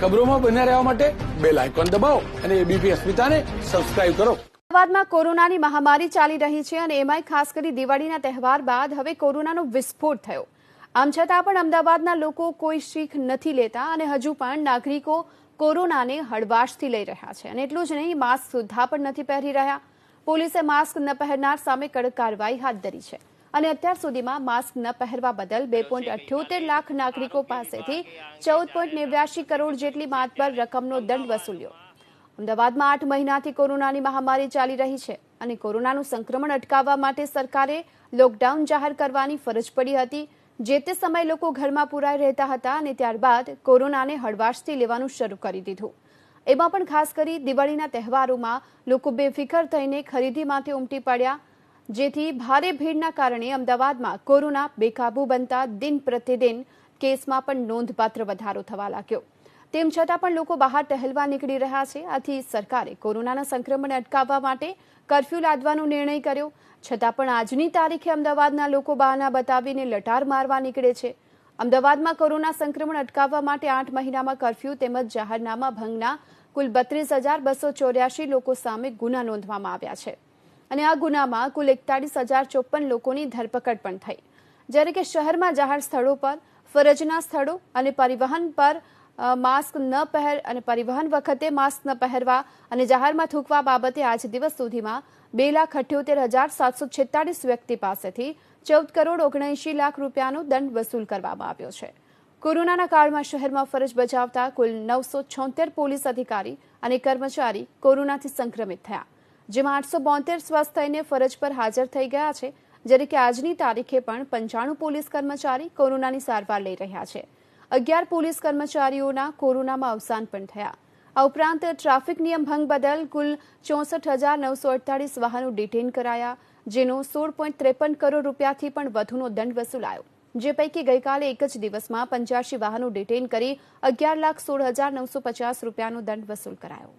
ખબરોમાં બન્યા રહેવા માટે બેલ આઇકોન દબાવો અને એબીપી અસ્મિતાને સબસ્ક્રાઇબ કરો। અમદાવાદમાં કોરોનાની મહામારી ચાલી રહી છે અને એમાંય ખાસ કરી દિવાળીના તહેવાર બાદ હવે કોરોનાનો વિસ્ફોટ થયો। આમ છતાં પણ અમદાવાદના લોકો કોઈ શીખ નથી લેતા અને હજુ પણ નાગરિકો કોરોનાને હળવાશથી લઈ રહ્યા છે અને એટલું જ નહીં, માસ્ક સુદ્ધા પણ નથી પહેરી રહ્યા। પોલીસે માસ્ક ન પહેરનાર સામે કડક કાર્યવાહી હાથ ધરી છે અને અત્યાર સુધીમાં માસ્ક ન પહેરવા બદલ 2.78 લાખ નાગરિકો પાસેથી 14.89 કરોડ જેટલી માતબર રકમનો દંડ વસૂલ્યો। અમદાવાદમાં 8 મહિનાથી કોરોનાની મહામારી ચાલી રહી છે અને કોરોનાનું સંક્રમણ અટકાવવા માટે સરકારે લોકડાઉન જાહેર કરવાની ફરજ પડી હતી। જે તે સમયે લોકો ઘરમાં પુરાઈ રહેતા હતા અને ત્યારબાદ કોરોનાને હળવાશથી લેવાનું શરૂ કરી દીધું। એમાં પણ ખાસ કરી દિવાળીના તહેવારોમાં લોકો બેફિકર થઈને ખરીદી માટે ઉમટી પડ્યા, જેથી ભારે ભીડના કારણે અમદાવાદમાં કોરોના બેકાબૂ બનતા દિન પ્રતિદિન કેસમાં પણ નોંધપાત્ર વધારો થવા લાગ્યો। તેમ છતાં પણ લોકો બહાર ટહેલવા નીકળી રહ્યા છે। આથી સરકારે કોરોનાના સંક્રમણ અટકાવવા માટે કર્ફ્યુ લાદવાનો નિર્ણય કર્યો, છતાં પણ આજની તારીખે અમદાવાદના લોકો બહાના બતાવીને લટાર મારવા નીકળે છે। અમદાવાદમાં કોરોના સંક્રમણ અટકાવવા માટે 8 મહિનામાં કર્ફ્યુ તેમજ જાહેરનામા ભંગના કુલ 32,284 લોકો સામે ગુના નોંધવામાં આવ્યા છે અને આ ગુનામાં કુલ 41,054 લોકોની ધરપકડ પણ થઈ। જ્યારે કે શહેરમાં જાહેર સ્થળો પર, ફરજના સ્થળો અને પરિવહન પર માસ્ક ન પહેર અને પરિવહન વખતે માસ્ક ન પહેરવા અને જાહેરમાં થૂકવા બાબતે આજ દિવસ સુધીમાં 2,78,746 વ્યક્તિ પાસેથી 14,79,00,000 રૂપિયાનો દંડ વસૂલ કરવામાં આવ્યો છે। કોરોનાના કાળમાં શહેરમાં ફરજ બજાવતા કુલ 976 પોલીસ અધિકારી અને કર્મચારી કોરોનાથી સંક્રમિત થયા, જેમાં 872 સ્વસ્થ થઈને ફરજ પર હાજર થઈ ગયા છે। જ્યારે કે આજની તારીખે પણ 95 પોલીસ કર્મચારી કોરોનાની સારવાર લઈ રહ્યા છે। 11 પોલીસ કર્મચારીઓના કોરોનામાં અવસાન પણ થયા। આ ઉપરાંત ટ્રાફિક નિયમ ભંગ બદલ કુલ 64,948 વાહનો ડિટેઇન કરાયા, જેનો 16.53 કરોડ રૂપિયાથી પણ વધુનો દંડ વસૂલાયો। જે પૈકી ગઈકાલે એક જ દિવસમાં 85 વાહનો ડિટેઇન કરી 11,16,950 રૂપિયાનો દંડ વસૂલ કરાયો।